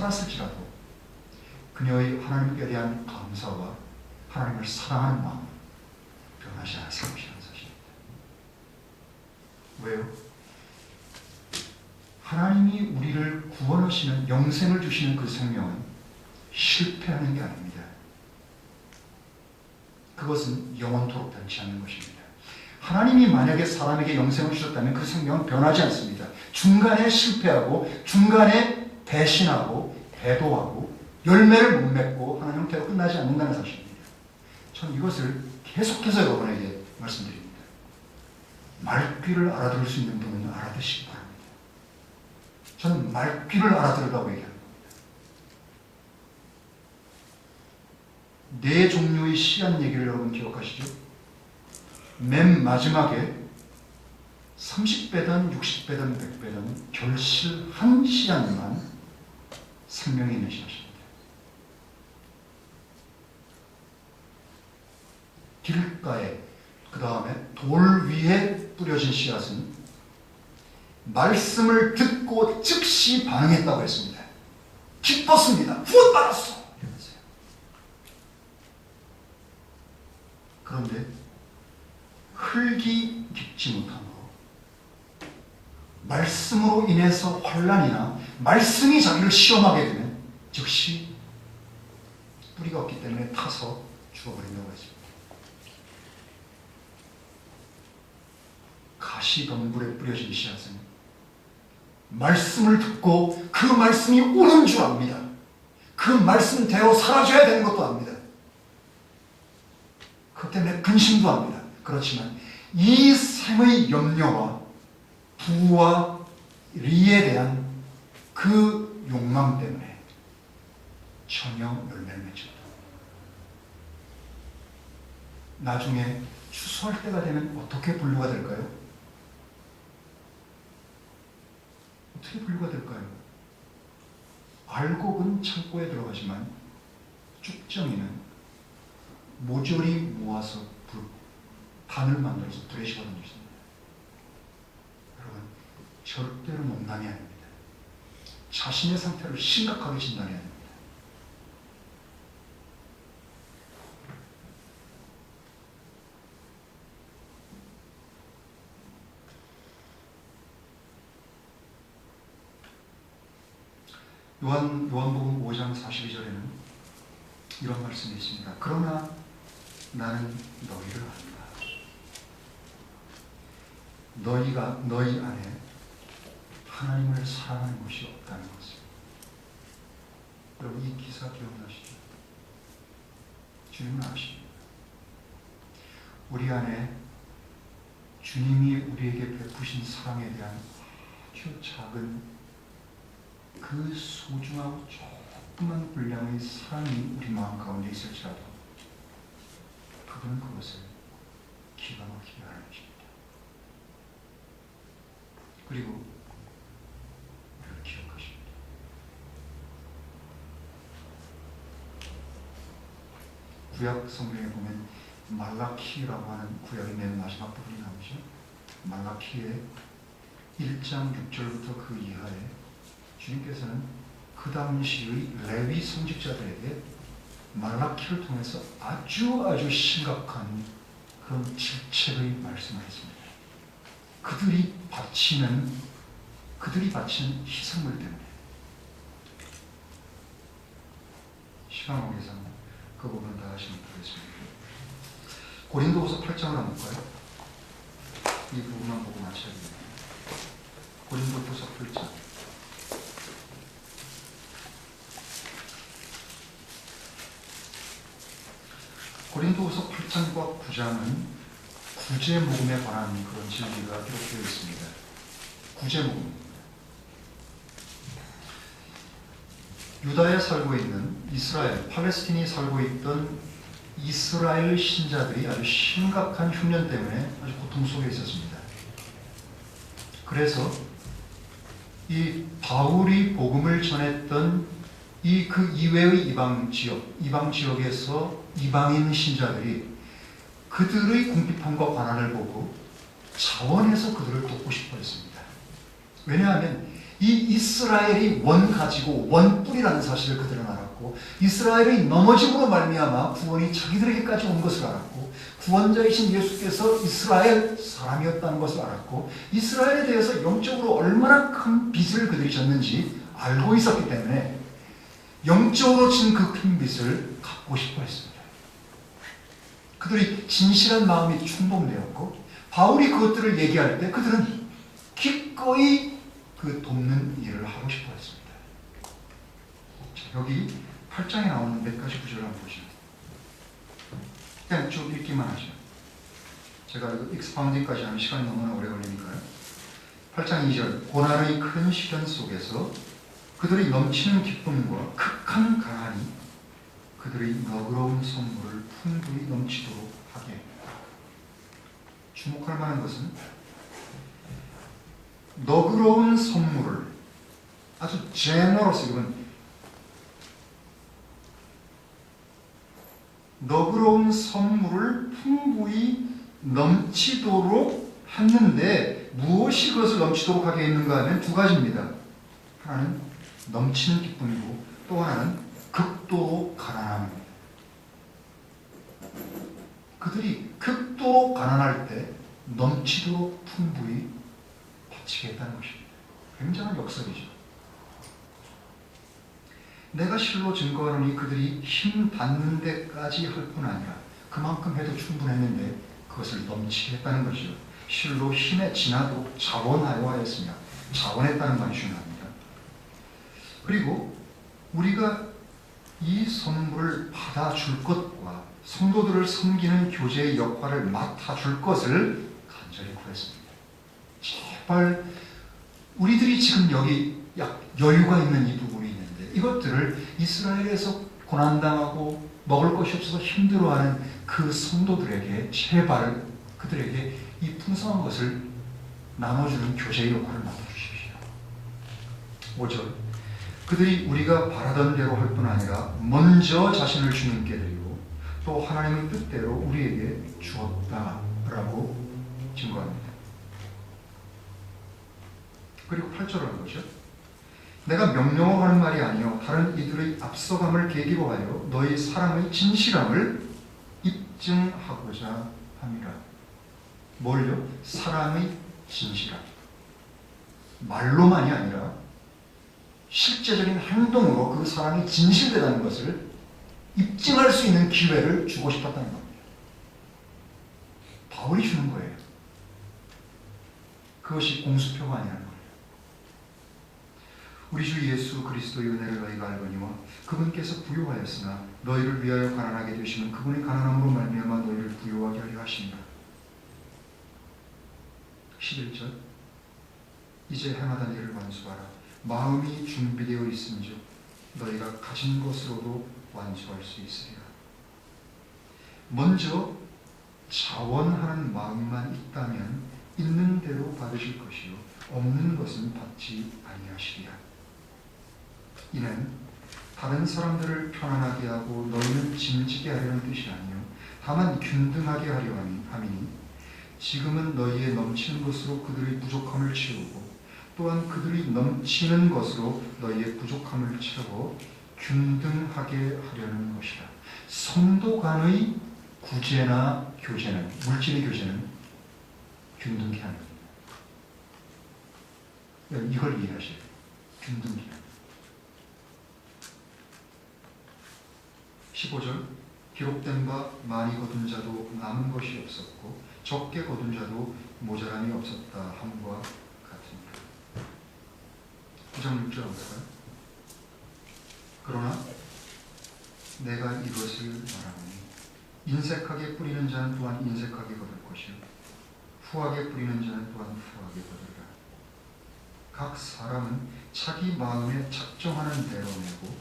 살았을지라도 그녀의 하나님께 대한 감사와 하나님을 사랑하는 마음은 변하지 않았을 것이라는 사실입니다. 왜요? 하나님이 우리를 구원하시는, 영생을 주시는 그 생명은 실패하는 게 아닙니다. 그것은 영원토록 변치 않는 것입니다. 하나님이 만약에 사람에게 영생을 주셨다면 그 생명은 변하지 않습니다. 중간에 실패하고 중간에 배신하고 배도하고 열매를 못 맺고 하는 형태로 끝나지 않는다는 사실입니다. 저는 이것을 계속해서 여러분에게 말씀드립니다. 말귀를 알아들을 수 있는 분은 알아듣시기 바랍니다. 저는 말귀를 알아들으라고 얘기합니다. 네 종류의 씨앗 얘기를 여러분 기억하시죠? 맨 마지막에 30배든 60배든 100배든 결실한 씨앗만 생명이 있는 씨앗입니다. 길가에, 그 다음에 돌 위에 뿌려진 씨앗은 말씀을 듣고 즉시 반응했다고 했습니다. 기뻤습니다. 구원받았어! 이러면서요. 그런데 흙이 깊지 못함으로 말씀으로 인해서 환난이나 말씀이 자기를 시험하게 되면 즉시 뿌리가 없기 때문에 타서 죽어버린다고 했습니다. 가시덤불에 뿌려진 씨앗은 말씀을 듣고 그 말씀이 옳은 줄 압니다. 그 말씀대로 살아줘야 되는 것도 압니다. 그것 때문에 근심도 합니다. 그렇지만 이 생의 염려와 부와 리에 대한 그 욕망 때문에 전혀 열매를 맺지 못합니다. 나중에 추수할 때가 되면 어떻게 분류가 될까요? 어떻게 분류가 될까요? 알곡은 창고에 들어가지만 쭉정이는 모조리 모아서 반을 만들어서 불에 집어던지십니다. 여러분, 절대로 농담이 아닙니다. 자신의 상태를 심각하게 진단해야 합니다. 요한복음 5장 42절에는 이런 말씀이 있습니다. 그러나 나는 너희를 안다. 너희가 너희 안에 하나님을 사랑하는 것이 없다는 것을. 여러분, 이 기사 기억나시죠? 주님은 아십니다. 우리 안에 주님이 우리에게 베푸신 사랑에 대한 아주 작은 그 소중하고 조그만 분량의 사랑이 우리 마음 가운데 있을지라도 그분은 그것을 기가 막히게 하는 것입니다. 그리고 우리를 기억하십니다. 구약 성경에 보면 말라키라고 하는 구약의 맨 마지막 부분이 나오죠. 말라키의 1장 6절부터 그 이하에 주님께서는 그 당시의 레위 성직자들에게 말라키를 통해서 아주 심각한 그런 질책의 말씀을 했습니다. 그들이 바치는 희생물 때문에. 시간 관계상 그 부분은 다 하시면 되겠습니다. 고린도후서 8장을 한번 볼까요? 이 부분만 보고 마쳐야겠네요. 고린도후서 8장. 고린도후서 8장과 9장은 구제복음에 관한 그런 진리가 기록되어 있습니다. 구제복음입니다. 유다에 살고 있는 이스라엘, 팔레스틴이 살고 있던 이스라엘 신자들이 아주 심각한 흉년 때문에 아주 고통 속에 있었습니다. 그래서 이 바울이 복음을 전했던 그 이외의 이방 지역에서 이방인 신자들이 그들의 궁핍함과 가난을 보고 자원해서 그들을 돕고 싶어 했습니다. 왜냐하면 이 이스라엘이 원 가지고 원 뿌리라는 사실을 그들은 알았고, 이스라엘의 넘어짐으로 말미암아 구원이 자기들에게까지 온 것을 알았고, 구원자이신 예수께서 이스라엘 사람이었다는 것을 알았고, 이스라엘에 대해서 영적으로 얼마나 큰 빚을 그들이 졌는지 알고 있었기 때문에 영적으로 진 그 큰 빚을 갚고 싶어 했습니다. 그들이 진실한 마음이 충동되었고, 바울이 그것들을 얘기할 때 그들은 기꺼이 그 돕는 일을 하고 싶어 했습니다. 자, 여기 8장에 나오는 몇 가지 구절을 한번 보시죠. 그냥 쭉 읽기만 하죠. 제가 이거 익스파운딩까지 하면 시간이 너무나 오래 걸리니까요. 8장 2절, 고난의 큰 시련 속에서 그들의 넘치는 기쁨과 극한 가난이 그들의 너그러운 선물을 풍부히 넘치도록 하게 했다. 주목할 만한 것은 너그러운 선물을 아주 제너러스, 이건 너그러운 선물을 풍부히 넘치도록 했는데, 무엇이 그것을 넘치도록 하게 했는가 하면 두 가지입니다. 하나는 넘치는 기쁨이고 또 하나는 극도로 가난함입니다. 그들이 극도로 가난할 때 넘치도록 풍부히 바치게 했다는 것입니다. 굉장한 역설이죠. 내가 실로 증거하노니 그들이 힘 닿는 데까지 할 뿐 아니라 그만큼 해도 충분했는데 그것을 넘치게 했다는 것이죠. 실로 힘에 지나도록 자원하여 하였으며, 자원했다는 말이 중요합니다. 그리고 우리가 이 선물을 받아줄 것과 성도들을 섬기는 교제의 역할을 맡아줄 것을 간절히 구했습니다. 제발 우리들이 지금 여기 여유가 있는 이 부분이 있는데, 이것들을 이스라엘에서 고난당하고 먹을 것이 없어서 힘들어하는 그 성도들에게 제발 그들에게 이 풍성한 것을 나눠주는 교제의 역할을 맡아주십시오. 5절, 그들이 우리가 바라던 대로 할 뿐 아니라 먼저 자신을 주님께 드리고 또 하나님의 뜻대로 우리에게 주었다라고 증거합니다. 그리고 8절을 보죠. 내가 명령으로 하는 말이 아니요 다른 이들의 앞서감을 계기로 하여 너희 사랑의 진실함을 입증하고자 함이라. 뭘요? 사랑의 진실함. 말로만이 아니라 실제적인 행동으로 그 사랑이 진실되다는 것을 입증할 수 있는 기회를 주고 싶었다는 겁니다. 바울이 주는 거예요. 그것이 공수표가 아니라는 거예요. 우리 주 예수 그리스도의 은혜를 너희가 알거니와 그분께서 부요하였으나 너희를 위하여 가난하게 되시는 그분의 가난함으로 말미암아 너희를 부요하게 하려 하십니다. 11절, 이제 행하던 일을 완수하라. 마음이 준비되어 있은즉 너희가 가진 것으로도 완수할 수 있으리라. 먼저 자원하는 마음만 있다면 있는 대로 받으실 것이요 없는 것은 받지 아니하시리라. 이는 다른 사람들을 편안하게 하고 너희는 짐지게 하려는 뜻이 아니요 다만 균등하게 하려 함이니 지금은 너희의 넘치는 것으로 그들의 부족함을 채우고 또한 그들이 넘치는 것으로 너희의 부족함을 채워 균등하게 하려는 것이라. 성도 간의 구제나 교제는, 물질의 교제는 균등케 하는 겁니다. 이걸 이해하셔야 돼요. 균등케 하는. 15절, 기록된 바 많이 거둔 자도 남은 것이 없었고 적게 거둔 자도 모자람이 없었다 함과 같으니라. 9장 6절 볼까요? 그러나 내가 이것을 말하노니 인색하게 뿌리는 자는 또한 인색하게 거둘 것이요 후하게 뿌리는 자는 또한 후하게 거두리라. 각 사람은 자기 마음에 작정하는 대로 내고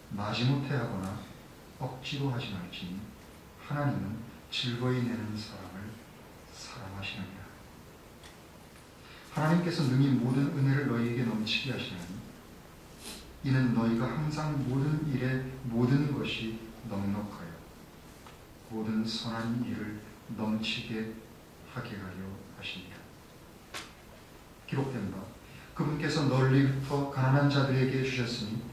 마지못해 하거나 억지로 하지 말지니 하나님은 즐거이 내는 사람을 사랑하시느니라. 하나님께서 능히 모든 은혜를 너희에게 넘치게 하시나니 이는 너희가 항상 모든 일에 모든 것이 넉넉하여 모든 선한 일을 넘치게 하게 하려 하시니라. 기록된 바 그분께서 널리부터 가난한 자들에게 주셨으니